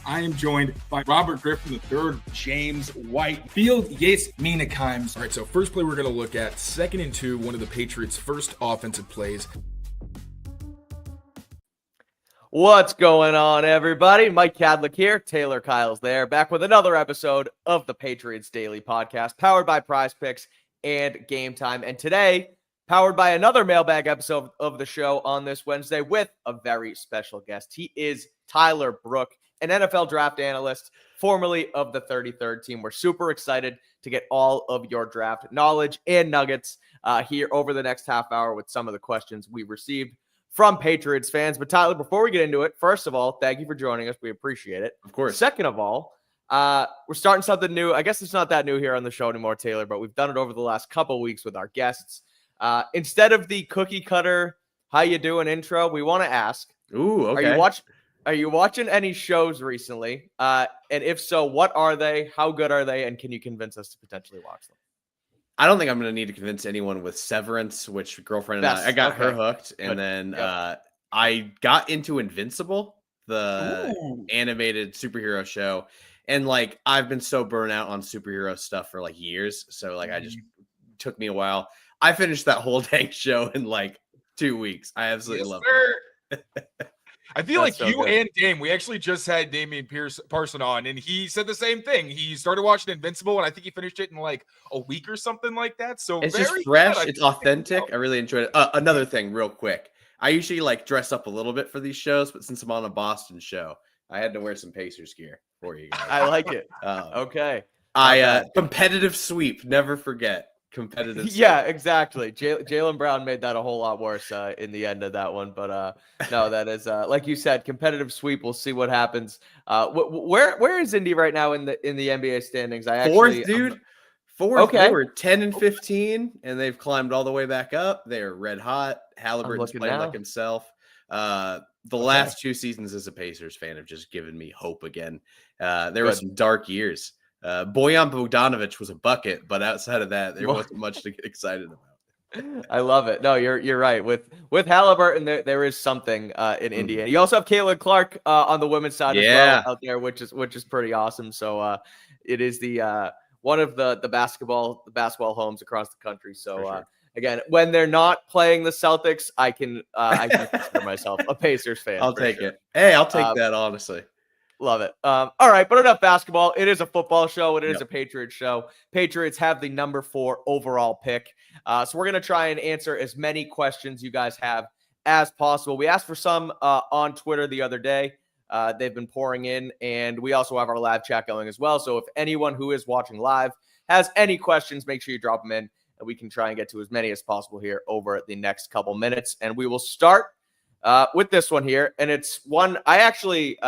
I am joined by Robert Griffin III, James White, Field Yates, Mina Kimes. All right, so first play we're going to look at 2nd and 2, one of the Patriots' first offensive plays. What's going on, everybody? Mike Kadlick here. Taylor Kyle's there. Back with another episode of the Patriots Daily Podcast, powered by Prize Picks and Game Time. And today, powered by another Mailbag episode of the show on this Wednesday with a very special guest. He is Tyler Brooke, an NFL draft analyst, formerly of the 33rd team. We're super excited to get all of your draft knowledge and nuggets here over the next half hour with some of the questions we received from Patriots fans. But Tyler, before we get into it, first of all, thank you for joining us. We appreciate it. Of course. Second of all, we're starting something new. I guess it's not that new here on the show anymore, Taylor, but we've done it over the last couple of weeks with our guests. Instead of the cookie cutter, how you doing intro, we want to ask, Ooh, okay. Are you watching any shows recently? And if so, what are they? How good are they? And can you convince us to potentially watch them? I don't think I'm going to need to convince anyone with Severance, which girlfriend and I got her hooked. And then I got into Invincible, the animated superhero show. And like, I've been so burnt out on superhero stuff for like years. So like, I just took me a while. I finished that whole dang show in like 2 weeks. I absolutely love it. I feel like you and Dame, we actually just had Damian Parson on, and he said the same thing. He started watching Invincible, and I think he finished it in like a week or something like that. So it's very just fresh. good. It's authentic. I really enjoyed it. Another thing real quick. I usually like dress up a little bit for these shows, but since I'm on a Boston show, I had to wear some Pacers gear for you guys. I like it. Okay. Competitive sweep. Never forget. Competitive. Yeah, exactly. Jaylen Brown made that a whole lot worse in the end of that one. But no, that is like you said, competitive sweep. We'll see what happens. Where is Indy right now in the NBA standings? Fourth, dude. Fourth. Okay. They were 10 and 15, and they've climbed all the way back up. They are red hot. Halliburton's playing like himself. The last 2 seasons as a Pacers fan have just given me hope again. There were some dark years. Bojan Bogdanovic was a bucket, but outside of that, there wasn't much to get excited about. I love it. No, you're right. With Halliburton, there is something in Indiana. You also have Caitlin Clark on the women's side as well out there, which is pretty awesome. So it is the one of the basketball homes across the country. So again, when they're not playing the Celtics, I can consider myself a Pacers fan. I'll take it. Hey, I'll take that honestly. Love it. All right, but enough basketball. It is a football show. It is a Patriots show. Patriots have the number 4 overall pick. So we're going to try and answer as many questions you guys have as possible. We asked for some on Twitter the other day. They've been pouring in, and we also have our live chat going as well. So if anyone who is watching live has any questions, make sure you drop them in, and we can try and get to as many as possible here over the next couple minutes. And we will start with this one here, and it's one I actually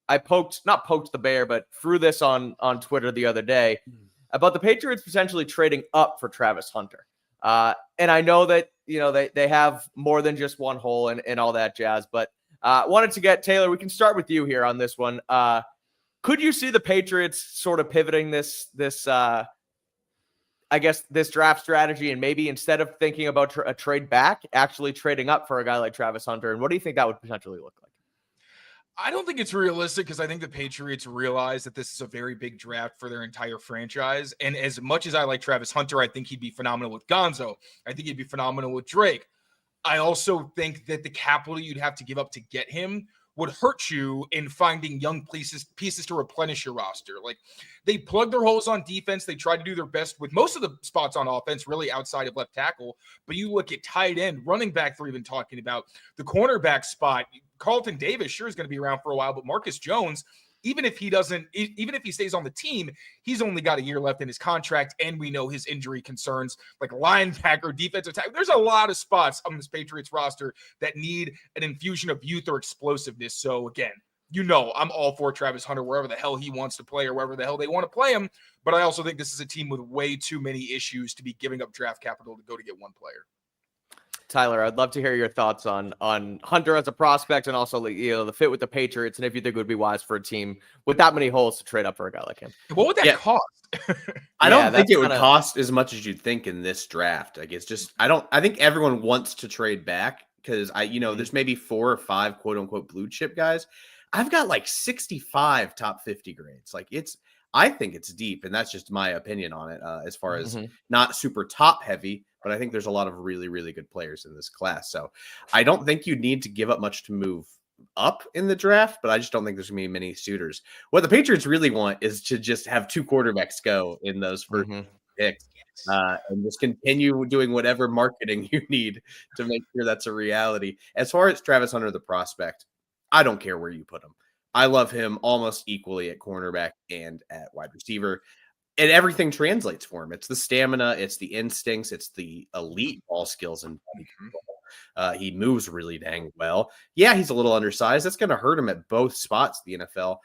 I not poked the bear, but threw this on Twitter the other day about the Patriots potentially trading up for Travis Hunter. And I know that, they have more than just one hole and all that jazz, but wanted to get Taylor, we can start with you here on this one. Could you see the Patriots sort of pivoting this draft strategy and maybe instead of thinking about a trade back, actually trading up for a guy like Travis Hunter? And what do you think that would potentially look like? I don't think it's realistic because I think the Patriots realize that this is a very big draft for their entire franchise. And as much as I like Travis Hunter, I think he'd be phenomenal with Gonzo. I think he'd be phenomenal with Drake. I also think that the capital you'd have to give up to get him would hurt you in finding young pieces to replenish your roster. Like, they plugged their holes on defense. They tried to do their best with most of the spots on offense, really outside of left tackle. But you look at tight end, running back, they're even talking about the cornerback spot. Carlton Davis sure is going to be around for a while, but Marcus Jones, even if he stays on the team, he's only got a year left in his contract, and we know his injury concerns, like linebacker, defensive tackle. There's a lot of spots on this Patriots roster that need an infusion of youth or explosiveness. So again, I'm all for Travis Hunter wherever the hell he wants to play or wherever the hell they want to play him. But I also think this is a team with way too many issues to be giving up draft capital to go to get one player. Tyler, I'd love to hear your thoughts on Hunter as a prospect and also the fit with the Patriots, and if you think it would be wise for a team with that many holes to trade up for a guy like him. What would that cost? I don't think it would cost as much as you'd think in this draft. Like, it's just I think everyone wants to trade back because there's maybe 4 or 5 quote unquote blue chip guys. I've got like 65 top 50 grades. Like I think it's deep, and that's just my opinion on it. As far as not super top heavy, but I think there's a lot of really, really good players in this class. So I don't think you need to give up much to move up in the draft, but I just don't think there's gonna be many suitors. What the Patriots really want is to just have 2 quarterbacks go in those first picks, and just continue doing whatever marketing you need to make sure that's a reality. As far as Travis Hunter, the prospect, I don't care where you put him. I love him almost equally at cornerback and at wide receiver. And everything translates for him. It's the stamina, it's the instincts, it's the elite ball skills and body control. He moves really dang well. Yeah, he's a little undersized. That's going to hurt him at both spots, the NFL.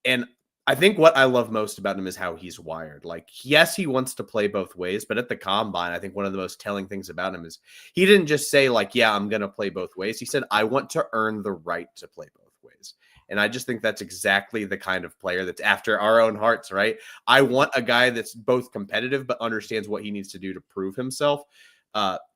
And I think what I love most about him is how he's wired. Like, yes, he wants to play both ways, but at the combine, I think one of the most telling things about him is he didn't just say, like, yeah, I'm going to play both ways. He said, I want to earn the right to play both ways. And I just think that's exactly the kind of player that's after our own hearts, right? I want a guy that's both competitive, but understands what he needs to do to prove himself.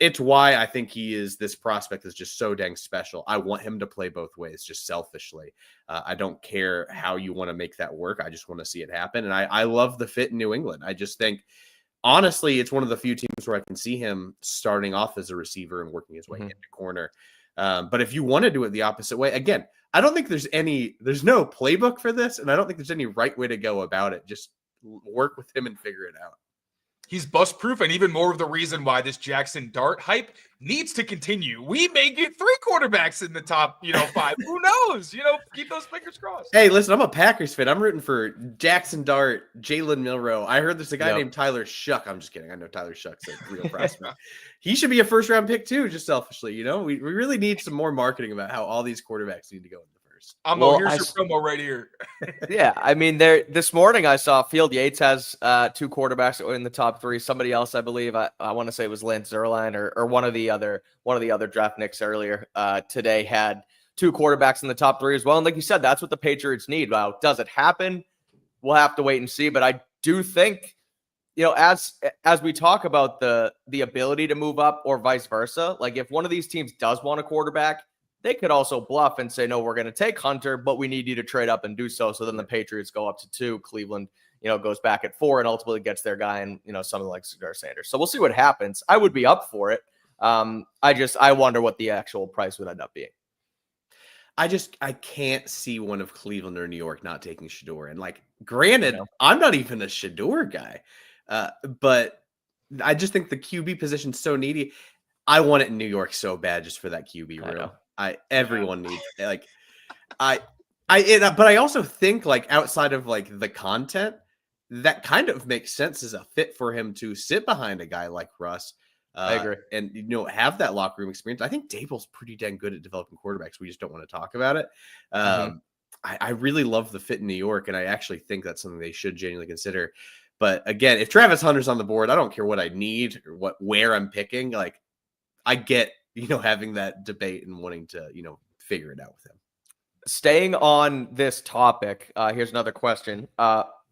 It's why I think this prospect is just so dang special. I want him to play both ways, just selfishly. I don't care how you want to make that work. I just want to see it happen. And I love the fit in New England. I just think, honestly, it's one of the few teams where I can see him starting off as a receiver and working his way into corner. But if you want to do it the opposite way, again, I don't think there's no playbook for this, and I don't think there's any right way to go about it. Just work with him and figure it out. He's bust proof, and even more of the reason why this Jackson Dart hype needs to continue. We may get 3 quarterbacks in the top, 5. Who knows? Keep those fingers crossed. Hey, listen, I'm a Packers fan. I'm rooting for Jackson Dart, Jalen Milroe. I heard there's a guy named Tyler Shuck. I'm just kidding. I know Tyler Shuck's a real prospect. He should be a first-round pick too, just selfishly. We really need some more marketing about how all these quarterbacks need to go in the first. Here's your promo right here. Yeah, I mean, this morning I saw Field Yates has 2 quarterbacks in the top 3. Somebody else, I believe, I want to say it was Lance Zierlein or one of the other draft nicks earlier today had 2 quarterbacks in the top 3 as well. And like you said, that's what the Patriots need. Well, does it happen? We'll have to wait and see. But I do think, as we talk about the ability to move up or vice versa, like if one of these teams does want a quarterback, they could also bluff and say, no, we're going to take Hunter, but we need you to trade up and do so. So then the Patriots go up to 2. Cleveland, goes back at 4 and ultimately gets their guy and, something like Cedar Sanders. So we'll see what happens. I would be up for it. I wonder what the actual price would end up being. I can't see one of Cleveland or New York not taking Shedeur. And granted, I'm not even a Shedeur guy, but I just think the QB position's so needy. I want it in New York so bad just for that QB room. Everyone needs but I also think outside of the content, that kind of makes sense as a fit for him to sit behind a guy like Russ. I agree. And have that locker room experience. I think Dable's pretty dang good at developing quarterbacks. We just don't want to talk about it. I really love the fit in New York, and I actually think that's something they should genuinely consider. But again, if Travis Hunter's on the board, I don't care what I need or where I'm picking. I get having that debate and wanting to figure it out with him. Staying on this topic, here's another question.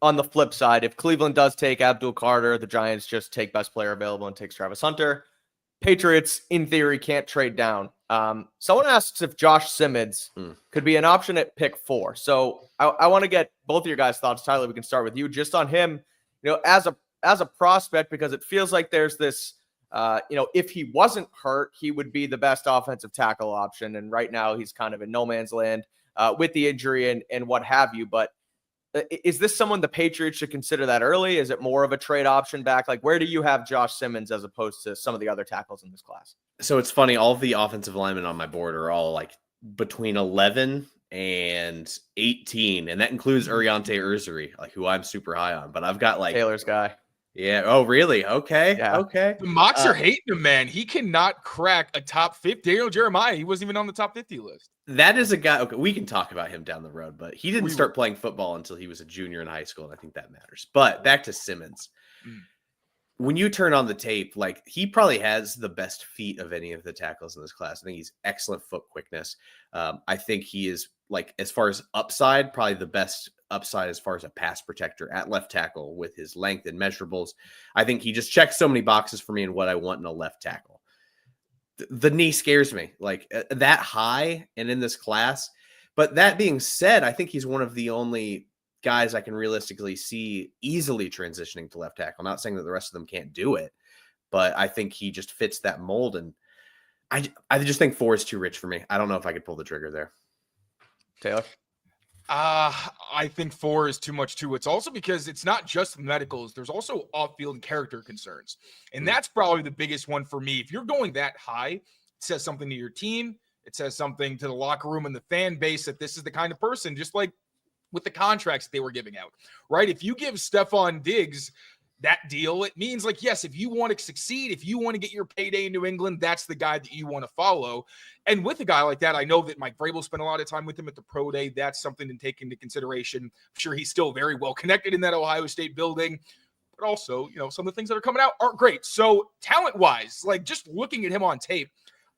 On the flip side, if Cleveland does take Abdul Carter, the Giants just take best player available and takes Travis Hunter. Patriots, in theory, can't trade down. Someone asks if Josh Simmons could be an option at pick 4. So I want to get both of your guys' thoughts. Tyler, we can start with you just on him, as a prospect, because it feels like there's this, if he wasn't hurt, he would be the best offensive tackle option. And right now he's kind of in no man's land with the injury and what have you. But is this someone the Patriots should consider that early? Is it more of a trade option back? Where do you have Josh Simmons as opposed to some of the other tackles in this class? So it's funny. All of the offensive linemen on my board are all between 11 and 18. And that includes Uriante Urzuri, who I'm super high on, but I've got Taylor's guy. Yeah. Oh, really? Okay. Yeah. Okay. The mocks are hating him, man. He cannot crack a top 50. Daniel Jeremiah, he wasn't even on the top 50 list. That is a guy. Okay, we can talk about him down the road, but he didn't start playing football until he was a junior in high school, and I think that matters. But back to Simmons. When you turn on the tape, he probably has the best feet of any of the tackles in this class. I think he's excellent foot quickness. I think he is, as far as upside, probably the best upside as far as a pass protector at left tackle with his length and measurables. I think he just checks so many boxes for me and what I want in a left tackle. The knee scares me that high and in this class, But that being said, I think he's one of the only guys I can realistically see easily transitioning to left tackle. Not saying that the rest of them can't do it, but I think he just fits that mold. And I just think 4 is too rich for me. I don't know if I could pull the trigger there. Taylor? I think 4 is too much too. It's also because it's not just the medicals. There's also off-field character concerns. And that's probably the biggest one for me. If you're going that high, it says something to your team. It says something to the locker room and the fan base that this is the kind of person, just like with the contracts they were giving out, right? If you give Stephon Diggs that deal, it means like, yes, if you want to succeed, if you want to get your payday in New England, that's the guy that you want to follow. And with a guy like that, I know that Mike Vrabel spent a lot of time with him at the pro day. That's something to take into consideration. I'm sure he's still very well connected in that Ohio State building, but also, some of the things that are coming out aren't great. So talent wise, like just looking at him on tape,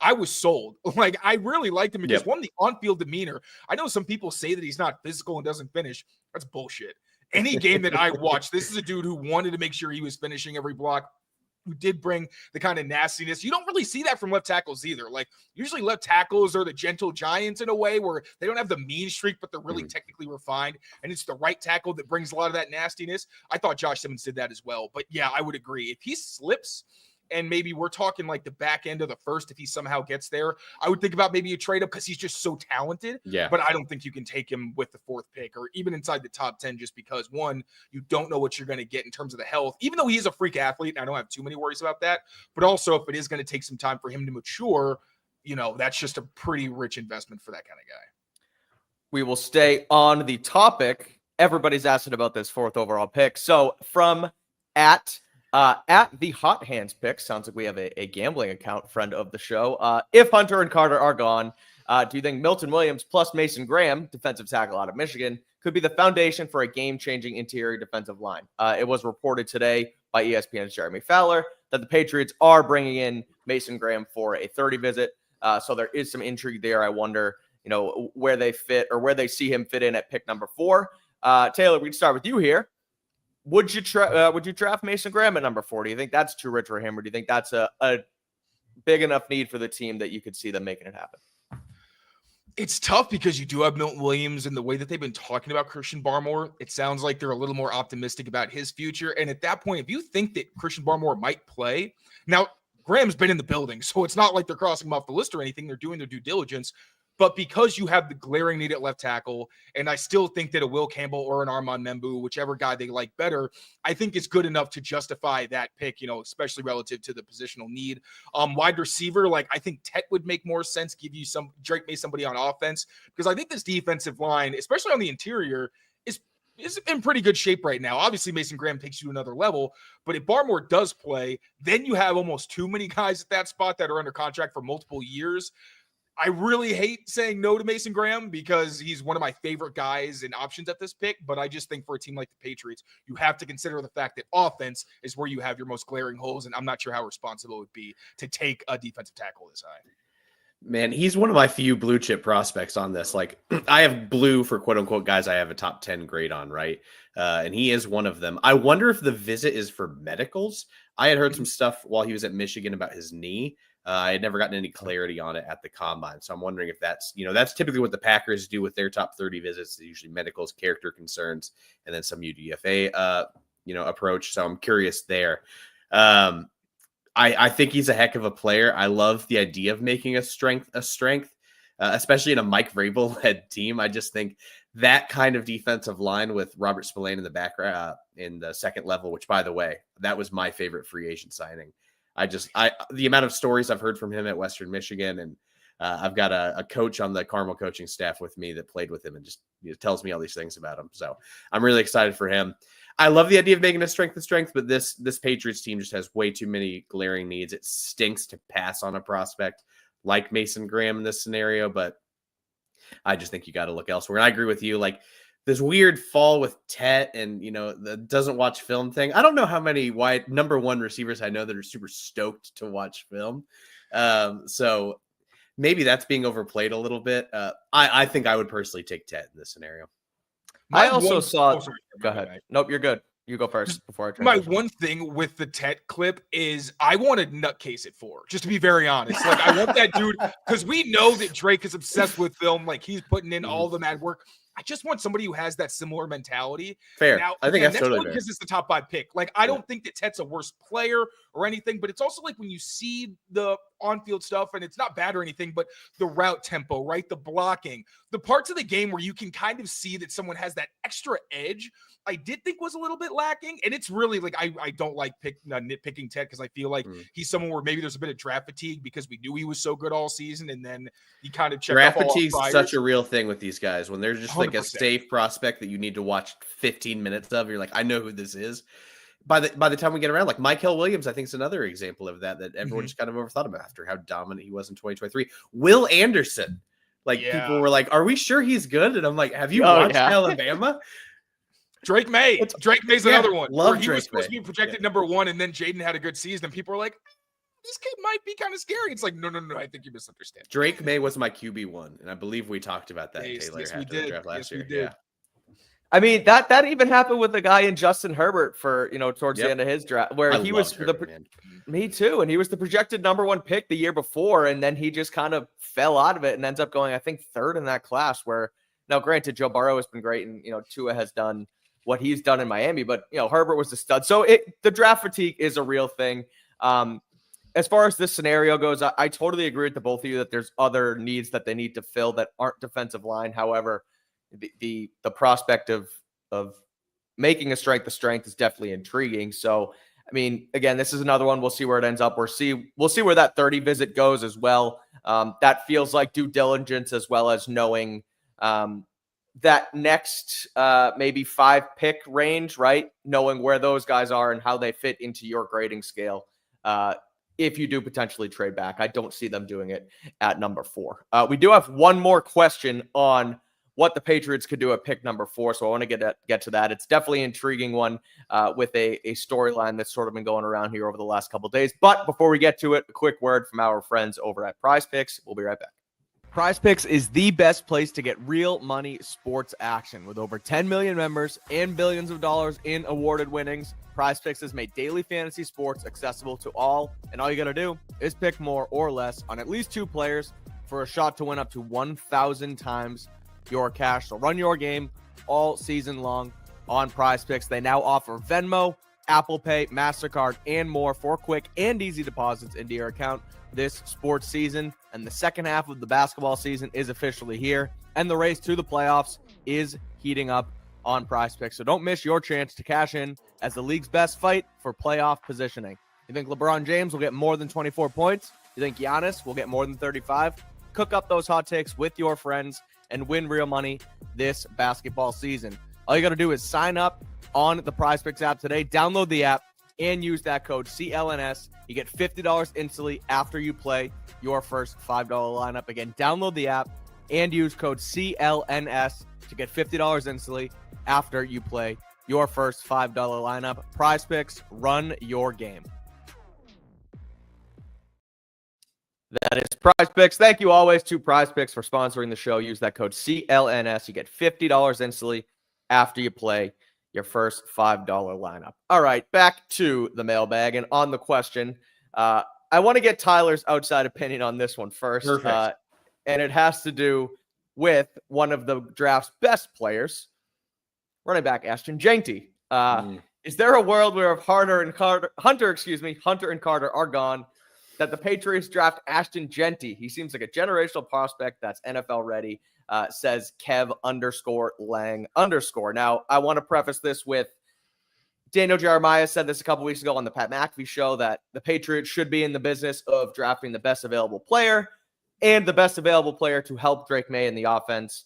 I was sold. Like, I really liked him because one, the on-field demeanor. I know some people say that he's not physical and doesn't finish. That's bullshit. Any game that I watched, this is a dude who wanted to make sure he was finishing every block, who did bring the kind of nastiness. You don't really see that from left tackles either. Like, usually left tackles are the gentle giants in a way where they don't have the mean streak, but they're really technically refined. And it's the right tackle that brings a lot of that nastiness. I thought Josh Simmons did that as well. But yeah, I would agree. If he slips, and maybe we're talking like the back end of the first, if he somehow gets there, I would think about maybe a trade up because he's just so talented. Yeah. But I don't think you can take him with the 4th pick or even inside the top 10 just because, one, you don't know what you're going to get in terms of the health, even though he's a freak athlete. And I don't have too many worries about that. But also, if it is going to take some time for him to mature, that's just a pretty rich investment for that kind of guy. We will stay on the topic. Everybody's asking about this 4th overall pick. So from at the Hot Hands pick, sounds like we have a gambling account, friend of the show. If Hunter and Carter are gone, do you think Milton Williams plus Mason Graham, defensive tackle out of Michigan, could be the foundation for a game-changing interior defensive line? It was reported today by ESPN's Jeremy Fowler that the Patriots are bringing in Mason Graham for a 30 visit. So there is some intrigue there. I wonder, where they fit or where they see him fit in at pick number 4. Taylor, we can start with you here. Would you draft Mason Graham at number 4? Do you think that's too rich for him, or do you think that's a big enough need for the team that you could see them making it happen? It's tough because you do have Milton Williams, and the way that they've been talking about Christian Barmore, it sounds like they're a little more optimistic about his future. And at that point, if you think that Christian Barmore might play, now Graham's been in the building, so it's not like they're crossing him off the list or anything. They're doing their due diligence. But because you have the glaring need at left tackle, and I still think that a Will Campbell or an Armand Membu, whichever guy they like better, I think it's good enough to justify that pick, especially relative to the positional need. Wide receiver, I think Tet would make more sense, give you Drake May somebody on offense, because I think this defensive line, especially on the interior, is in pretty good shape right now. Obviously, Mason Graham takes you to another level, but if Barmore does play, then you have almost too many guys at that spot that are under contract for multiple years. I really hate saying no to Mason Graham because he's one of my favorite guys and options at this pick, but I just think for a team like the Patriots, you have to consider the fact that offense is where you have your most glaring holes, and I'm not sure how responsible it would be to take a defensive tackle this high. Man, he's one of my few blue chip prospects on this. I have blue for quote unquote guys I have a top 10 grade on, right? And he is one of them. I wonder if the visit is for medicals. I had heard some stuff while he was at Michigan about his knee. I had never gotten any clarity on it at the combine. So I'm wondering if that's typically what the Packers do with their top 30 visits. They're usually medicals, character concerns, and then some UDFA, approach. So I'm curious there. I think he's a heck of a player. I love the idea of making a strength, especially in a Mike Vrabel-led team. I just think that kind of defensive line with Robert Spillane in the background in the second level, which, by the way, that was my favorite free agent signing. The amount of stories I've heard from him at Western Michigan, and I've got a coach on the Carmel coaching staff with me that played with him and just tells me all these things about him. So I'm really excited for him. I love the idea of making a strength, but this Patriots team just has way too many glaring needs. It stinks to pass on a prospect like Mason Graham in this scenario, but I just think you got to look elsewhere. And I agree with you. This weird fall with Tet and, the doesn't watch film thing. I don't know how many number 1 receivers I know that are super stoked to watch film. So maybe that's being overplayed a little bit. I think I would personally take Tet in this scenario. I also saw. Go ahead. Nope, you're good. You go first before I My transition. one thing with the Tet clip is I want to nutcase it for, just to be very honest. Like, I want that dude, because we know that Drake is obsessed with film. Like, he's putting in all the mad work. I just want somebody who has that similar mentality. Fair. Now, I think again, that's totally fair. because it's the top 5 pick. Like, I don't think that Tet's a worse player or anything, but it's also like when you see the on-field stuff, and it's not bad or anything, but the route tempo, right? The blocking, the parts of the game where you can kind of see that someone has that extra edge, I did think was a little bit lacking. And it's really like, I don't like nitpicking Ted, because I feel like he's someone where maybe there's a bit of draft fatigue because we knew he was so good all season, and then he kind of checked draft off all fatigue's our such a real thing with these guys. When they're just like a 100%. safe prospect that you need to watch 15 minutes of, you're like, I know who this is. By the time we get around, like Michael Williams, I think is another example of that everyone just kind of overthought him after how dominant he was in 2023. Will Anderson, people were like, are we sure he's good? And I'm like, have you watched Alabama? Drake May. Drake May's another one. Love where he Drake was supposed to be projected number 1, and then Jaden had a good season, and people were like, this kid might be kind of scary. It's like, no, I think you misunderstand. Drake May was my QB1, and I believe we talked about that, Taylor, yes, after the draft last year. Yeah. I mean, that even happened with the guy in Justin Herbert for, towards the end of his draft, where he was me too. And he was the projected number 1 pick the year before. And then he just kind of fell out of it and ends up going, I think, 3rd in that class, where now granted, Joe Burrow has been great. And, Tua has done what he's done in Miami, but Herbert was the stud. So the draft fatigue is a real thing. As far as this scenario goes, I totally agree with the both of you that there's other needs that they need to fill that aren't defensive line. However, the prospect of making a strength a strength is definitely intriguing. So, I mean, again, this is another one. We'll see where it ends up. We'll see where that 30 visit goes as well. That feels like due diligence, as well as knowing that next maybe 5 pick range, right? Knowing where those guys are and how they fit into your grading scale. If you do potentially trade back, I don't see them doing it at number 4. We do have one more question on what the Patriots could do at pick number 4. So I want to get to that. It's definitely an intriguing one with a storyline that's sort of been going around here over the last couple of days. But before we get to it, a quick word from our friends over at Prize Picks. We'll be right back. Prize Picks is the best place to get real money sports action. With over 10 million members and billions of dollars in awarded winnings, Prize Picks has made daily fantasy sports accessible to all. And all you got to do is pick more or less on at least 2 players for a shot to win up to 1,000 times your cash. So run your game all season long on Prize Picks. They now offer Venmo, Apple Pay, MasterCard, and more for quick and easy deposits into your account this sports season. And the second half of the basketball season is officially here, and the race to the playoffs is heating up on Prize Picks. So don't miss your chance to cash in as the league's best fight for playoff positioning. You think LeBron James will get more than 24 points? You think Giannis will get more than 35? Cook up those hot takes with your friends and win real money this basketball season. All you got to do is sign up on the Prize Picks app today, download the app, and use that code CLNS. You get $50 instantly after you play your first $5 lineup. Again, download the app and use code CLNS to get $50 instantly after you play your first $5 lineup. Prize Picks, run your game. That is Prize Picks. Thank you always to Prize Picks for sponsoring the show. Use that code CLNS. You get $50 instantly after you play your first $5 lineup. All right, back to the mailbag. And on the question, I want to get Tyler's outside opinion on this one first. And it has to do with one of the draft's best players, running back Ashton Jeanty. Is there a world where if Hunter and Carter are gone, that the Patriots draft Ashton Jeanty? He seems like a generational prospect that's NFL ready, says Kev_Lang_. Now, I want to preface this with Daniel Jeremiah said this a couple weeks ago on the Pat McAfee show that the Patriots should be in the business of drafting the best available player and the best available player to help Drake May in the offense,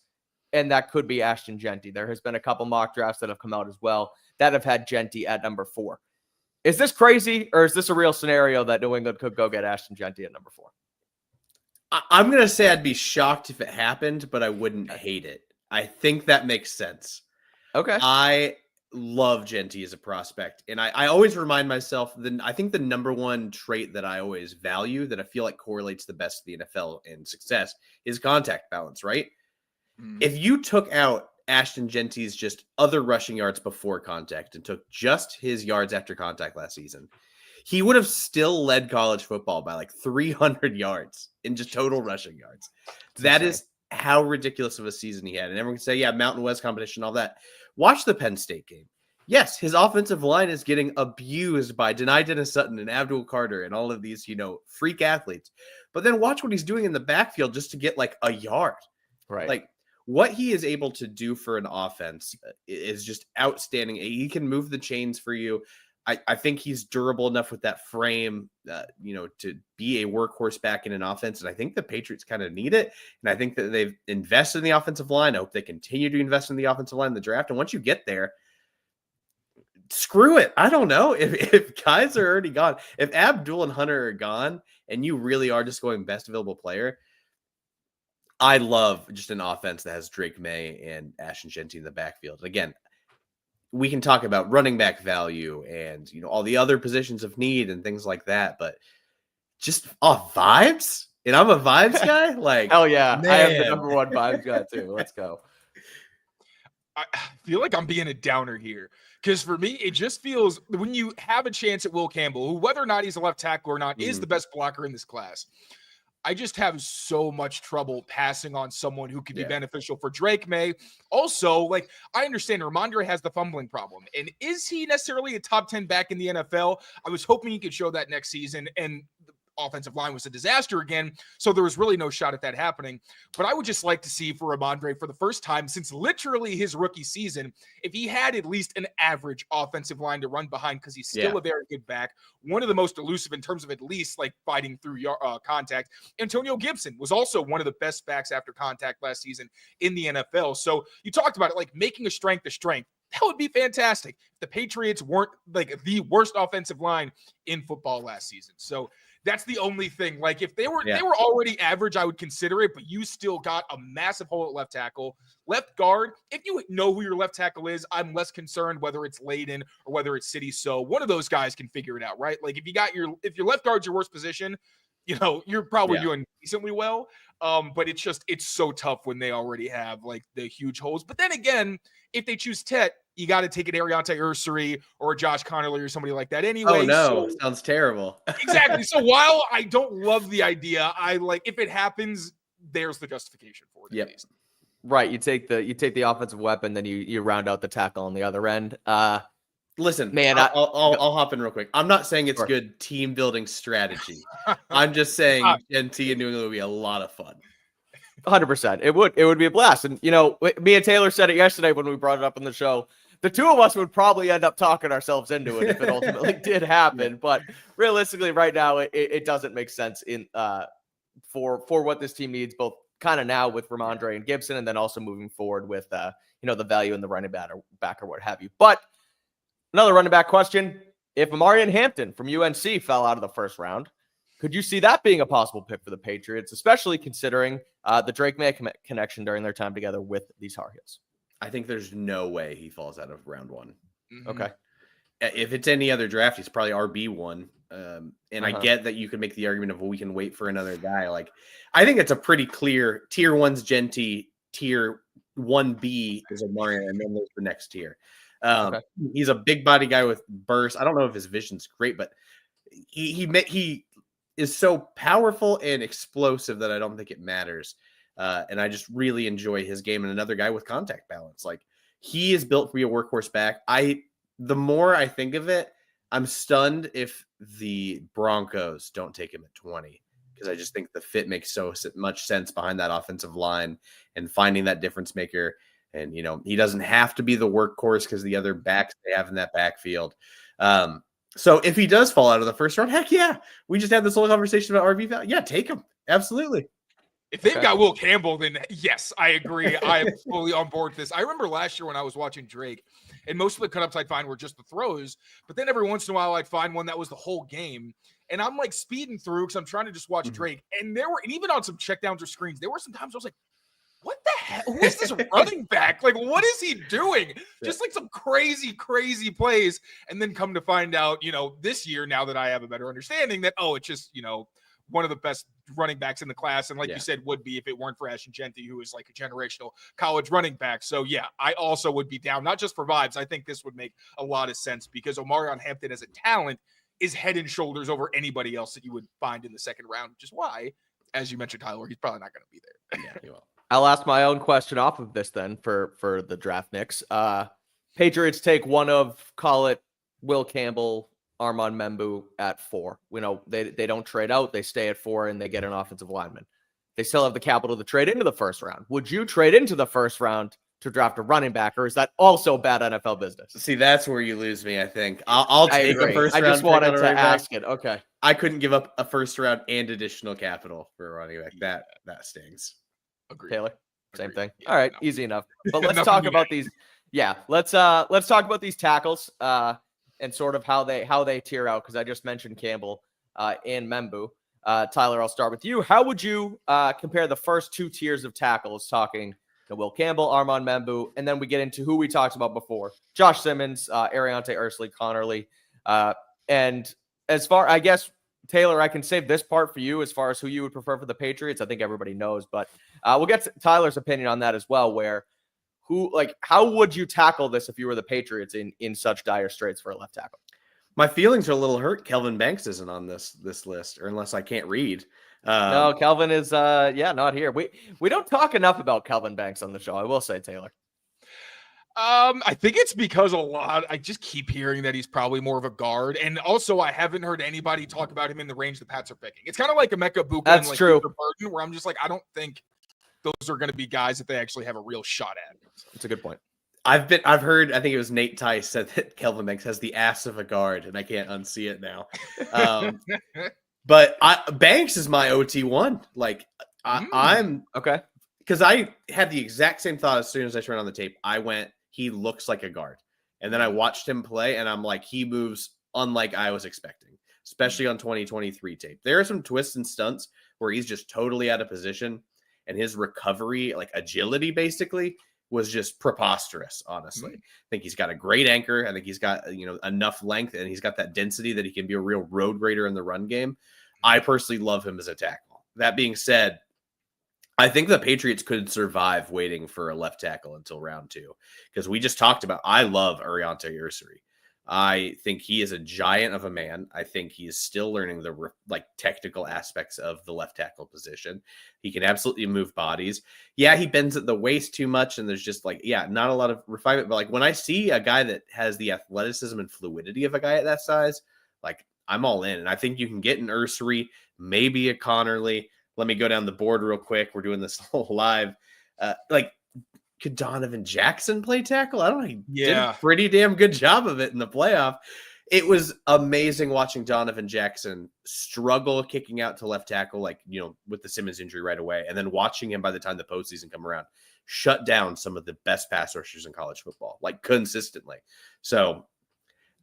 and that could be Ashton Jeanty. There has been a couple mock drafts that have come out as well that have had Jeanty at number 4. Is this crazy, or is this a real scenario that New England could go get Ashton Jeanty at number 4? I'm going to say I'd be shocked if it happened, but I wouldn't hate it. I think that makes sense. Okay. I love Jeanty as a prospect, and I always remind myself, I think the number one trait that I always value, that I feel like correlates the best to the NFL and success, is contact balance, right? If you took out Ashton Genty's just other rushing yards before contact and took just his yards after contact last season, he would have still led college football by like 300 yards in just total rushing yards. That is how ridiculous of a season he had. And everyone can say, yeah, Mountain West competition, all that. Watch the Penn State game. Yes, his offensive line is getting abused by Denai Dennis Sutton and Abdul Carter and all of these, freak athletes. But then watch what he's doing in the backfield just to get like a yard. Right. Like what he is able to do for an offense is just outstanding. He can move the chains for you. I think he's durable enough with that frame, to be a workhorse back in an offense. And I think the Patriots kind of need it. And I think that they've invested in the offensive line. I hope they continue to invest in the offensive line in the draft. And once you get there, screw it. I don't know if guys are already gone. If Abdul and Hunter are gone and you really are just going best available player, I love just an offense that has Drake May and Ashton Genty in the backfield. Again, we can talk about running back value and, all the other positions of need and things like that, but just vibes. And I'm a vibes guy. Like, hell yeah. Man. I am the number one vibes guy too. Let's go. I feel like I'm being a downer here because for me, it just feels when you have a chance at Will Campbell, who, whether or not he's a left tackle or not, is the best blocker in this class. I just have so much trouble passing on someone who could be beneficial for Drake May. Also, I understand Ramondre has the fumbling problem. And is he necessarily a top 10 back in the NFL? I was hoping he could show that next season. And the offensive line was a disaster again. So there was really no shot at that happening. But I would just like to see for Ramondre for the first time since literally his rookie season, if he had at least an average offensive line to run behind, because he's still a very good back, one of the most elusive in terms of at least fighting through contact. Antonio Gibson was also one of the best backs after contact last season in the NFL. So you talked about it, making a strength a strength. That would be fantastic if the Patriots weren't the worst offensive line in football last season. So that's the only thing. If they were already average, I would consider it, but you still got a massive hole at left tackle. Left guard, if you know who your left tackle is, I'm less concerned whether it's Layden or whether it's City. So one of those guys can figure it out, right? If your left guard's your worst position, you're probably doing decently well. But it's so tough when they already have the huge holes. But then again, if they choose Tet, you got to take an Ariante Ursary or a Josh Connolly or somebody like that anyway. Oh no, sounds terrible. Exactly. So while I don't love the idea, if it happens, there's the justification for it. Yep. Right. You take the offensive weapon, then you round out the tackle on the other end. Listen, man, I'll hop in real quick. I'm not saying it's good team building strategy. I'm just saying NT and New England would be a lot of fun. 100%. It would be a blast. And me and Taylor said it yesterday when we brought it up on the show. The two of us would probably end up talking ourselves into it if it ultimately did happen. But realistically, right now, it doesn't make sense for what this team needs, both kind of now with Ramondre and Gibson, and then also moving forward with the value in the running back or what have you. But another running back question: if Amarian Hampton from UNC fell out of the first round, could you see that being a possible pick for the Patriots, especially considering the Drake May connection during their time together with these Tar Heels? I think there's no way he falls out of round one. Mm-hmm. Okay. If it's any other draft, he's probably RB1. I get that you could make the argument of, well, we can wait for another guy. I think it's a pretty clear tier 1's Genty, tier 1B is Amarian, and then there's the next tier. He's a big body guy with burst. I don't know if his vision's great, but he is so powerful and explosive that I don't think it matters. And I just really enjoy his game, and another guy with contact balance. He is built to be a workhorse back. The more I think of it, I'm stunned if the Broncos don't take him at 20, because I just think the fit makes so much sense behind that offensive line and finding that difference maker. And, he doesn't have to be the workhorse because the other backs they have in that backfield. So if he does fall out of the first round, heck yeah. We just had this whole conversation about RB value. Yeah, take him. Absolutely. If they've got Will Campbell, then yes, I agree. I am fully on board with this. I remember last year when I was watching Drake, and most of the cut-ups I'd find were just the throws, but then every once in a while I'd find one that was the whole game. And I'm speeding through because I'm trying to just watch Drake. And even on some checkdowns or screens, there were some times I was like, what the hell? Who is this running back? What is he doing? Just some crazy, crazy plays. And then come to find out, this year, now that I have a better understanding that, it's just, one of the best running backs in the class. And like you said, would be if it weren't for Ashton Genty, who is like a generational college running back. So yeah, I also would be down, not just for vibes. I think this would make a lot of sense because Omarion Hampton as a talent is head and shoulders over anybody else that you would find in the second round, which is why, as you mentioned, Tyler, he's probably not going to be there. Yeah, he will. I'll ask my own question off of this then for the draft Knicks. Patriots take one of, call it Will Campbell, Armand Membu at 4. We know they don't trade out. They stay at 4 and they get an offensive lineman. They still have the capital to trade into the first round. Would you trade into the first round to draft a running back, or is that also bad NFL business? See, that's where you lose me, I think. I'll take a first round. I just wanted to ask it. Okay. I couldn't give up a first round and additional capital for a running back. That stings. Agreed. Taylor, same Agreed. thing. Yeah, All right, no. easy enough. But let's talk about these. Yeah, let's talk about these tackles and sort of how they tier out, because I just mentioned Campbell and Membu. Tyler, I'll start with you. How would you compare the first 2 tiers of tackles, talking to Will Campbell, Armand Membu, and then we get into who we talked about before, Josh Simmons, Ariante Ursley, Connerly. And as far, I guess, Taylor, I can save this part for you as far as who you would prefer for the Patriots. I think everybody knows, but we'll get to Tyler's opinion on that as well, where how would you tackle this if you were the Patriots in such dire straits for a left tackle? My feelings are a little hurt. Kelvin Banks isn't on this list, or unless I can't read. No, Kelvin is not here. We don't talk enough about Kelvin Banks on the show, I will say, Taylor. I think it's because I just keep hearing that he's probably more of a guard. And also I haven't heard anybody talk about him in the range the Pats are picking. It's kind of like Emeka Buka That's and true. Burton, where I'm just like, I don't think those are going to be guys that they actually have a real shot at. That's a good point. I've heard, I think it was Nate Tice said that Kelvin Banks has the ass of a guard, and I can't unsee it now. But Banks is my OT1. Like, I'm okay, because I had the exact same thought as soon as I turned on the tape. I went, he looks like a guard. And then I watched him play, and I'm like, he moves unlike I was expecting, especially on 2023 tape. There are some twists and stunts where he's just totally out of position, and his recovery, like agility, basically, was just preposterous, honestly. I think he's got a great anchor. I think he's got, enough length, and he's got that density that he can be a real road grader in the run game. I personally love him as a tackle. That being said, I think the Patriots could survive waiting for a left tackle until round 2, because we just talked about, I love Ariante Ursley. I think he is a giant of a man. I think he is still learning the technical aspects of the left tackle position. He can absolutely move bodies. Yeah, he bends at the waist too much, and there's just not a lot of refinement. But when I see a guy that has the athleticism and fluidity of a guy at that size, I'm all in. And I think you can get an Ursery, maybe a Connerly. Let me go down the board real quick. We're doing this whole live. Could Donovan Jackson play tackle? I don't know. He did a pretty damn good job of it in the playoff. It was amazing watching Donovan Jackson struggle kicking out to left tackle, with the Simmons injury right away. And then watching him by the time the postseason come around, shut down some of the best pass rushers in college football, consistently. So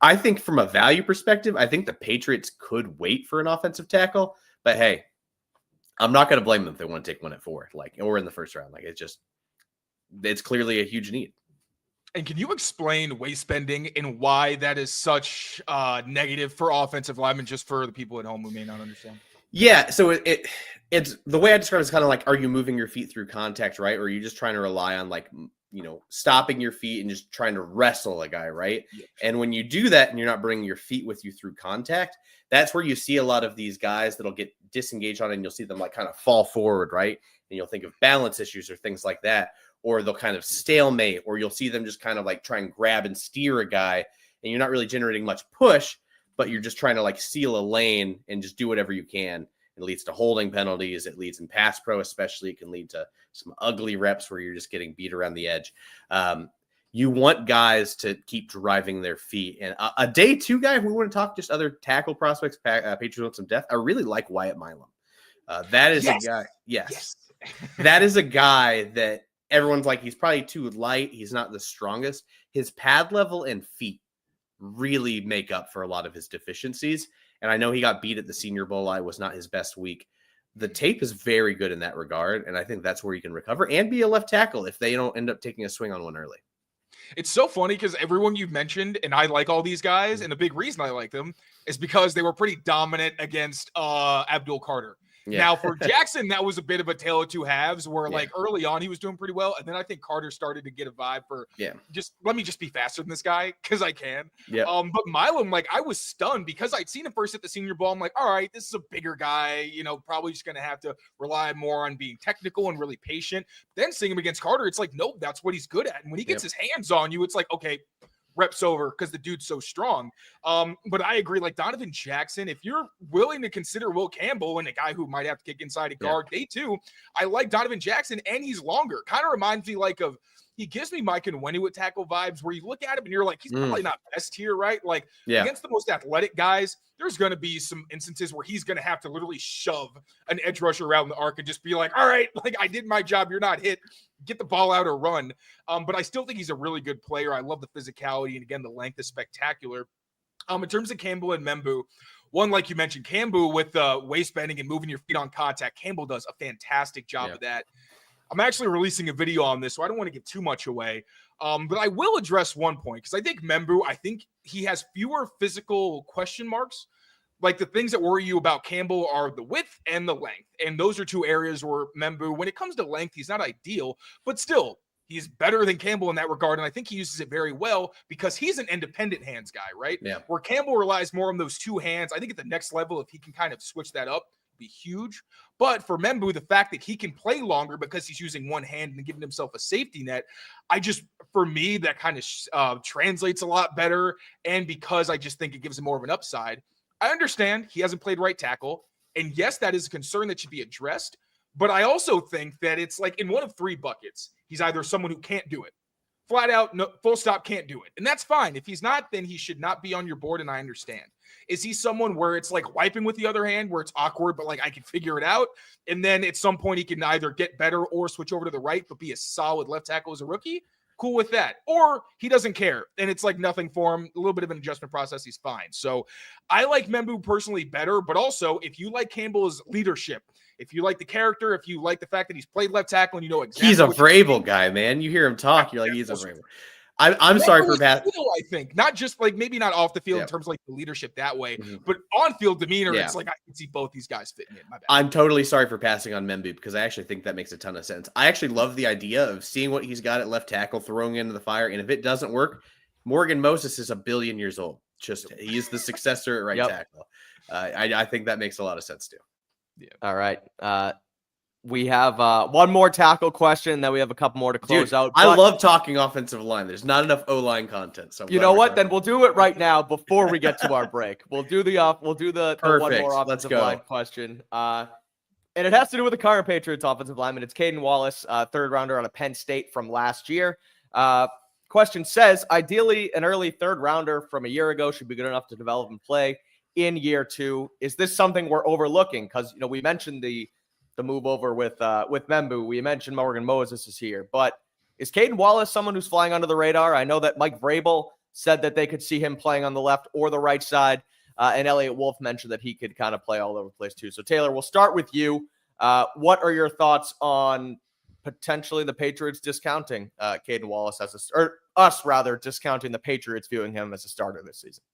I think from a value perspective, I think the Patriots could wait for an offensive tackle. But hey, I'm not going to blame them if they want to take one at 4, or in the first round. It's clearly a huge need. And can you explain waste spending and why that is such negative for offensive linemen, just for the people at home who may not understand? Yeah, so it's the way I describe it is kind of like, are you moving your feet through contact, right? Or are you just trying to rely on stopping your feet and just trying to wrestle a guy, right? Yeah. And when you do that and you're not bringing your feet with you through contact, that's where you see a lot of these guys that'll get disengaged on it, and you'll see them kind of fall forward, right? And you'll think of balance issues or things like that, or they'll kind of stalemate, or you'll see them just kind of try and grab and steer a guy, and you're not really generating much push, but you're just trying to seal a lane and just do whatever you can. It leads to holding penalties. It leads in pass pro, especially. It can lead to some ugly reps where you're just getting beat around the edge. You want guys to keep driving their feet. And a day 2 guy, if we want to talk just other tackle prospects, Patriots want some depth, I really like Wyatt Milam. That is a guy. Yes. That is a guy that everyone's like, he's probably too light. He's not the strongest. His pad level and feet really make up for a lot of his deficiencies. And I know he got beat at the Senior Bowl. Was not his best week. The tape is very good in that regard, and I think that's where you can recover and be a left tackle if they don't end up taking a swing on one early. It's so funny because everyone you've mentioned, and I like all these guys, and the big reason I like them is because they were pretty dominant against Abdul Carter. Yeah. Now for Jackson, that was a bit of a tale of two halves where like early on he was doing pretty well. And then I think Carter started to get a vibe for just let me just be faster than this guy because I can. Yeah. But Milam, like I was stunned because I'd seen him first at the Senior Bowl. I'm like, all right, this is a bigger guy, probably just going to have to rely more on being technical and really patient. Then seeing him against Carter, it's like, nope, that's what he's good at. And when he gets his hands on you, it's like, okay, reps over because the dude's so strong. But I agree, like Donovan Jackson, if you're willing to consider Will Campbell and a guy who might have to kick inside a guard, day two, I like Donovan Jackson, and he's longer. Kind of reminds me like of, he gives me Mike and Wendy with tackle vibes where you look at him and you're like, he's probably not best here, right? Like against the most athletic guys, there's going to be some instances where he's going to have to literally shove an edge rusher around the arc and just be like, all right, like I did my job. You're not hit. Get the ball out or run. But I still think he's a really good player. I love the physicality. And again, the length is spectacular. In terms of Campbell and Membu, one, like you mentioned, Campbell with waist bending and moving your feet on contact. Campbell does a fantastic job of that. I'm actually releasing a video on this, so I don't want to give too much away. But I will address one point because I think Membu, I think he has fewer physical question marks. Like the things that worry you about Campbell are the width and the length. And those are two areas where Membu, when it comes to length, he's not ideal, but still he's better than Campbell in that regard. And I think he uses it very well because he's an independent hands guy, right? Yeah. Where Campbell relies more on those two hands. I think at the next level, if he can kind of switch that up, be huge. But for Membu, the fact that he can play longer because he's using one hand and giving himself a safety net, for me, that kind of translates a lot better. And because I just think it gives him more of an upside. I understand he hasn't played right tackle. And yes, that is a concern that should be addressed. But I also think that it's like in one of three buckets. He's either someone who can't do it. Flat out, no, full stop, can't do it. And that's fine. If he's not, then he should not be on your board, and I understand. Is he someone where it's like wiping with the other hand, where it's awkward, but like I can figure it out? And then at some point he can either get better or switch over to the right, but be a solid left tackle as a rookie? Cool with that. Or he doesn't care, and it's like nothing for him. A little bit of an adjustment process, he's fine. So I like Membu personally better, but also if you like Campbell's leadership, if you like the character, if you like the fact that he's played left tackle and you know exactly he's a Vrabel guy, man. You hear him talk, you're like, he's a Vrabel. I'm sorry for Pat. I think not just like maybe not off the field in terms of like the leadership that way, but on field demeanor, it's like I can see both these guys fitting in. My bad. I'm totally sorry for passing on Membu because I actually think that makes a ton of sense. I actually love the idea of seeing what he's got at left tackle, throwing into the fire, and if it doesn't work, Morgan Moses is 1 billion years old. Just he's the successor at right tackle. I think that makes a lot of sense too. Yeah. All right. We have one more tackle question, then we have a couple more to close out. I love talking offensive line. There's not enough O-line content. So you know what? Then we'll do it right now before we get to our break. We'll do the one more offensive line question. And it has to do with the current Patriots offensive lineman. It's Caden Wallace, third rounder out of Penn State from last year. Question says, ideally, an early third rounder from a year ago should be good enough to develop and play in year two. Is this something we're overlooking? Because we mentioned the move over with Membu. We mentioned Morgan Moses is here, but is Caden Wallace someone who's flying under the radar? I know that Mike Vrabel said that they could see him playing on the left or the right side, and Elliot Wolf mentioned that he could kind of play all over the place too. So Taylor, we'll start with you. What are your thoughts on potentially the Patriots discounting Caden Wallace discounting the Patriots viewing him as a starter this season?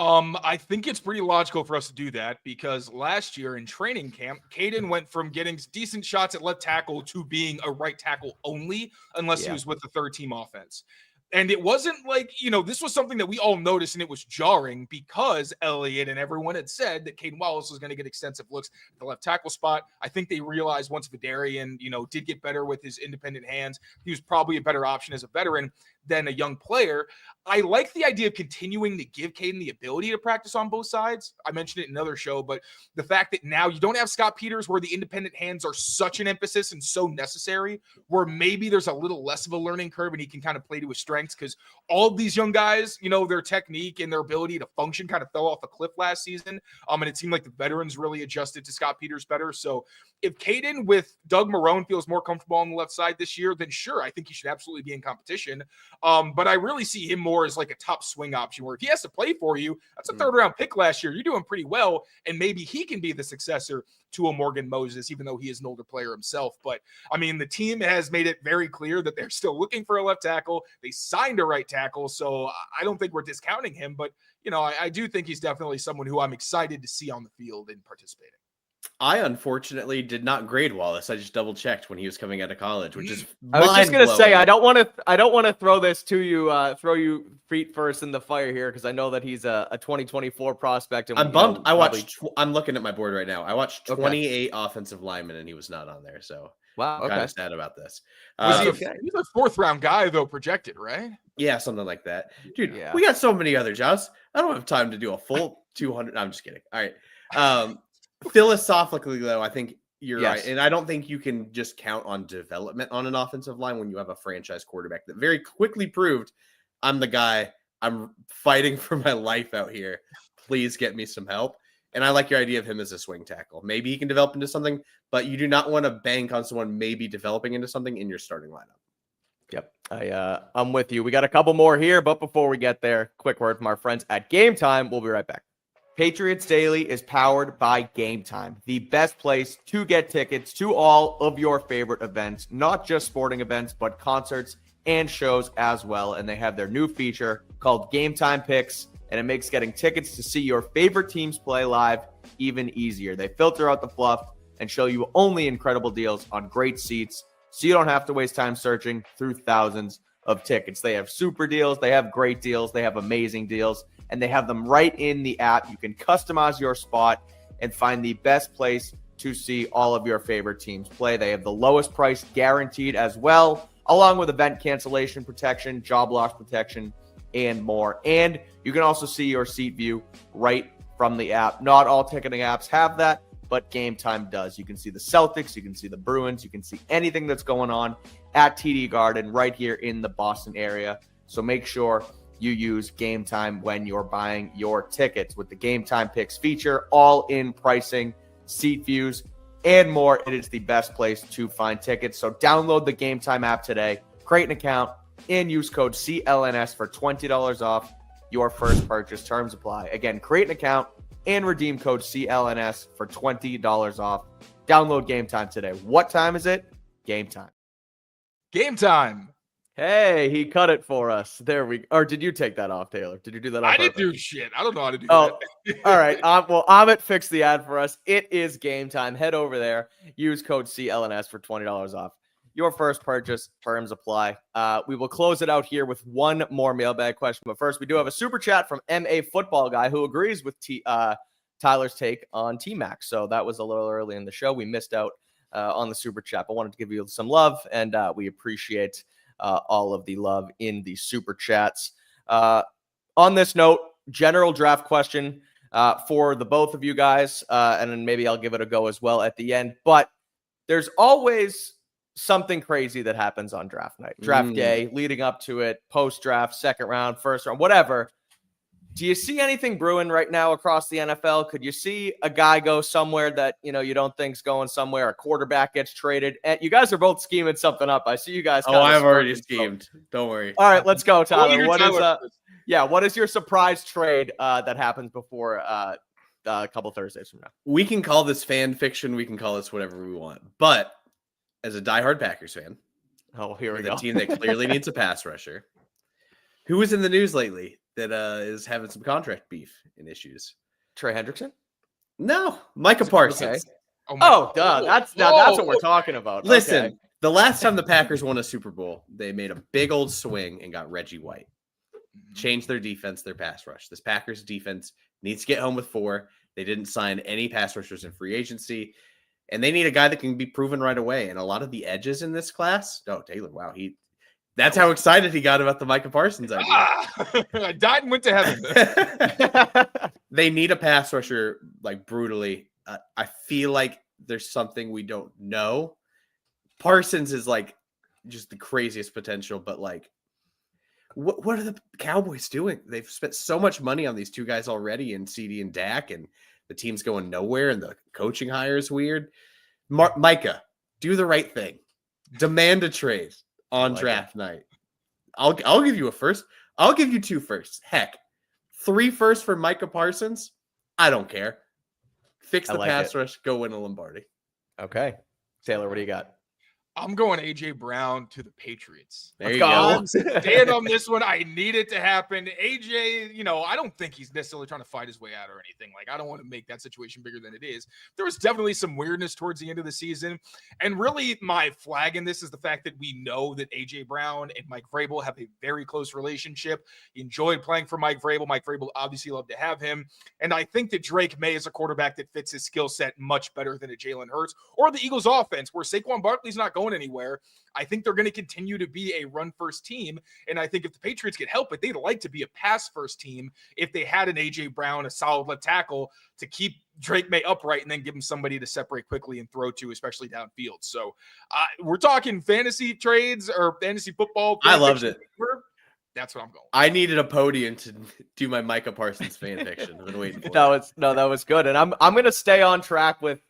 I think it's pretty logical for us to do that because last year in training camp, Caden went from getting decent shots at left tackle to being a right tackle only, unless he was with the third team offense. And it wasn't like, this was something that we all noticed and it was jarring because Elliott and everyone had said that Caden Wallace was going to get extensive looks at the left tackle spot. I think they realized once Vidarian, did get better with his independent hands, he was probably a better option as a veteran than a young player. I like the idea of continuing to give Caden the ability to practice on both sides. I mentioned it in another show, but the fact that now you don't have Scott Peters where the independent hands are such an emphasis and so necessary, where maybe there's a little less of a learning curve and he can kind of play to his strengths because all of these young guys, their technique and their ability to function kind of fell off a cliff last season. And it seemed like the veterans really adjusted to Scott Peters better. So if Caden with Doug Marrone feels more comfortable on the left side this year, then sure, I think he should absolutely be in competition. But I really see him more as like a top swing option where if he has to play for you, that's a third round pick last year. You're doing pretty well. And maybe he can be the successor to a Morgan Moses, even though he is an older player himself. But the team has made it very clear that they're still looking for a left tackle. They signed a right tackle. So I don't think we're discounting him, but I do think he's definitely someone who I'm excited to see on the field and participating. I unfortunately did not grade Wallace. I just double checked when he was coming out of college, which is I was just gonna say mind-blowing. I don't want to throw this to you, throw you feet first in the fire here because I know that he's a 2024 prospect. And I'm bummed. I'm looking at my board right now. I watched 28 offensive linemen, and he was not on there. So wow, I'm kind of sad about this. Was he was a 4th round guy though, projected, right? Yeah, something like that, dude. Yeah. We got so many other jobs. I don't have time to do a full 200. No, I'm just kidding. All right. Philosophically, though, I think you're right, and I don't think you can just count on development on an offensive line when you have a franchise quarterback that very quickly proved, I'm the guy. I'm fighting for my life out here. Please get me some help. And I like your idea of him as a swing tackle. Maybe he can develop into something, but you do not want to bank on someone maybe developing into something in your starting lineup. Yep. I'm with you. We got a couple more here, but before we get there, quick word from our friends at Game Time. We'll be right back. Patriots Daily is powered by Game Time, the best place to get tickets to all of your favorite events, not just sporting events, but concerts and shows as well. And they have their new feature called Game Time Picks, and it makes getting tickets to see your favorite teams play live even easier. They filter out the fluff and show you only incredible deals on great seats, so you don't have to waste time searching through thousands of tickets. They have super deals, they have great deals, they have amazing deals, and they have them right in the app. You can customize your spot and find the best place to see all of your favorite teams play. They have the lowest price guaranteed as well, along with event cancellation protection, job loss protection, and more. And you can also see your seat view right from the app. Not all ticketing apps have that, but Game Time does. You can see the Celtics, you can see the Bruins, you can see anything that's going on at TD Garden right here in the Boston area. So make sure you use Game Time when you're buying your tickets. With the Game Time Picks feature, all in pricing, seat views, and more, it is the best place to find tickets. So download the Game Time app today, create an account, and use code CLNS for $20 off your first purchase. Terms apply. Again, create an account and redeem code CLNS for $20 off. Download Game Time today. What time is it? Game Time. Game Time. Hey, he cut it for us. There we go. Or did you take that off, Taylor? Did you do that on I purpose? didn't do shit. I don't know how to do Oh, that. all right. Well, Amit fixed the ad for us. It is Game Time. Head over there. Use code CLNS for $20 off your first purchase. Terms apply. We will close it out here with one more mailbag question. But first, we do have a super chat from MA Football Guy who agrees with Tyler's take on T-Mac. So that was a little early in the show. We missed out on the super chat. I wanted to give you some love, and we appreciate all of the love in the super chats. On this note, general draft question for the both of you guys, and then maybe I'll give it a go as well at the end. But there's always something crazy that happens on draft night, draft day, leading up to it, post-draft, second round, first round, whatever. Do you see anything brewing right now across the NFL? Could you see a guy go somewhere that, you don't think's going somewhere? A quarterback gets traded. And you guys are both scheming something up. I see you guys. I've already schemed. Don't worry. All right, let's go, Tyler. What is your surprise trade that happens before a couple Thursdays from now? We can call this fan fiction. We can call this whatever we want. But as a diehard Packers fan, here we go. A team that clearly needs a pass rusher. Who is in the news lately that is having some contract beef and issues? Trey Hendrickson? No, Micah Parsons. Okay. Duh. That's what we're talking about. Listen, the last time the Packers won a Super Bowl, they made a big old swing and got Reggie White. Changed their defense, their pass rush. This Packers defense needs to get home with 4. They didn't sign any pass rushers in free agency, and they need a guy that can be proven right away. And a lot of the edges in this class, Taylor, wow, that's how excited he got about the Micah Parsons idea. I died and went to heaven. They need a pass rusher, like, brutally. I feel like there's something we don't know. Parsons is, like, just the craziest potential, but, like, what are the Cowboys doing? They've spent so much money on these two guys already in CD and Dak, and the team's going nowhere, and the coaching hire is weird. Micah, do the right thing. Demand a trade on draft night. I'll give you a first. I'll give you 2 firsts. Heck, 3 firsts for Micah Parsons. I don't care. Fix the pass rush. Go win a Lombardi. Okay. Taylor, what do you got? I'm going AJ Brown to the Patriots. There you go. Stand on this one. I need it to happen. AJ, I don't think he's necessarily trying to fight his way out or anything. Like, I don't want to make that situation bigger than it is. There was definitely some weirdness towards the end of the season. And really, my flag in this is the fact that we know that AJ Brown and Mike Vrabel have a very close relationship. He enjoyed playing for Mike Vrabel. Mike Vrabel obviously loved to have him. And I think that Drake May is a quarterback that fits his skill set much better than a Jalen Hurts or the Eagles offense, where Saquon Barkley's not going anywhere. I think they're going to continue to be a run-first team, and I think if the Patriots could help it, they'd like to be a pass-first team if they had an A.J. Brown, a solid left tackle, to keep Drake May upright and then give him somebody to separate quickly and throw to, especially downfield. So we're talking fantasy trades or fantasy football. I loved it. That's what I'm going. I needed a podium to do my Micah Parsons fan fiction. I've been waiting for that was good, and I'm going to stay on track with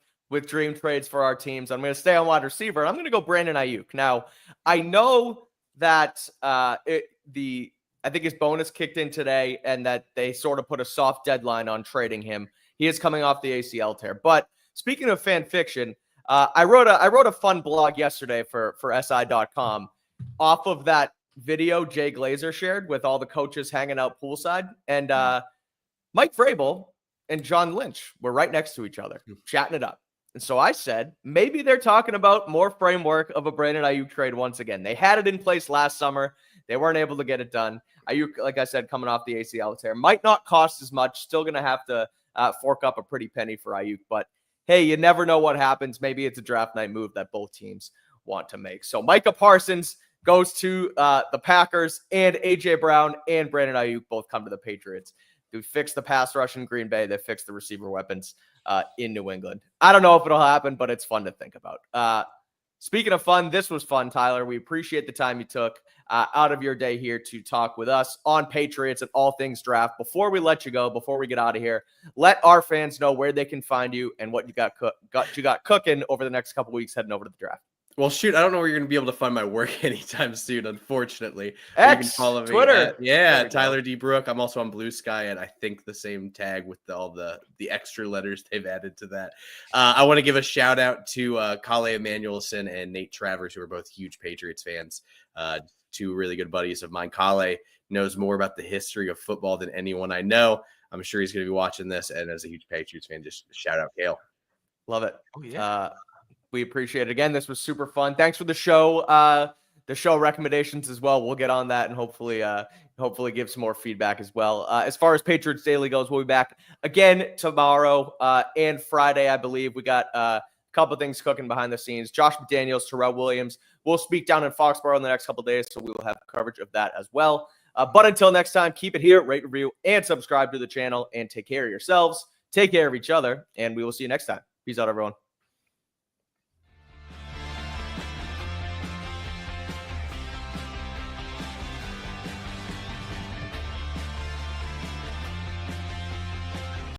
dream trades for our teams. I'm going to stay on wide receiver. I'm going to go Brandon Ayuk. Now, I know that I think his bonus kicked in today and that they sort of put a soft deadline on trading him. He is coming off the ACL tear. But speaking of fan fiction, I wrote a fun blog yesterday for SI.com off of that video Jay Glazer shared with all the coaches hanging out poolside. And Mike Vrabel and John Lynch were right next to each other, chatting it up. And so I said, maybe they're talking about more framework of a Brandon Ayuk trade once again. They had it in place last summer. They weren't able to get it done. Ayuk, like I said, coming off the ACL tear, might not cost as much. Still going to have to fork up a pretty penny for Ayuk. But, hey, you never know what happens. Maybe it's a draft night move that both teams want to make. So Micah Parsons goes to the Packers, and A.J. Brown and Brandon Ayuk both come to the Patriots. They fix the pass rush in Green Bay. They fix the receiver weapons in New England. I don't know if it'll happen, but it's fun to think about. Speaking of fun, this was fun, Tyler. We appreciate the time you took out of your day here to talk with us on Patriots and all things draft. Before we let you go, before we get out of here, let our fans know where they can find you and what you got cooking over the next couple weeks heading over to the draft. Well, shoot, I don't know where you're going to be able to find my work anytime soon, unfortunately. X, you can follow me Twitter. Tyler D. Brooke. I'm also on Blue Sky, and I think the same tag with all the extra letters they've added to that. I want to give a shout out to Kale Emanuelson and Nate Travers, who are both huge Patriots fans, two really good buddies of mine. Kale knows more about the history of football than anyone I know. I'm sure he's going to be watching this, and as a huge Patriots fan, just shout out Kale. Love it. Oh, yeah. We appreciate it. Again, this was super fun. Thanks for the show recommendations as well. We'll get on that and hopefully give some more feedback as well. As far as Patriots Daily goes, we'll be back again tomorrow and Friday, I believe. We got a couple of things cooking behind the scenes. Josh McDaniels, Terrell Williams. We'll speak down in Foxborough in the next couple of days, so we will have coverage of that as well. But until next time, keep it here, rate, review, and subscribe to the channel, and take care of yourselves. Take care of each other, and we will see you next time. Peace out, everyone.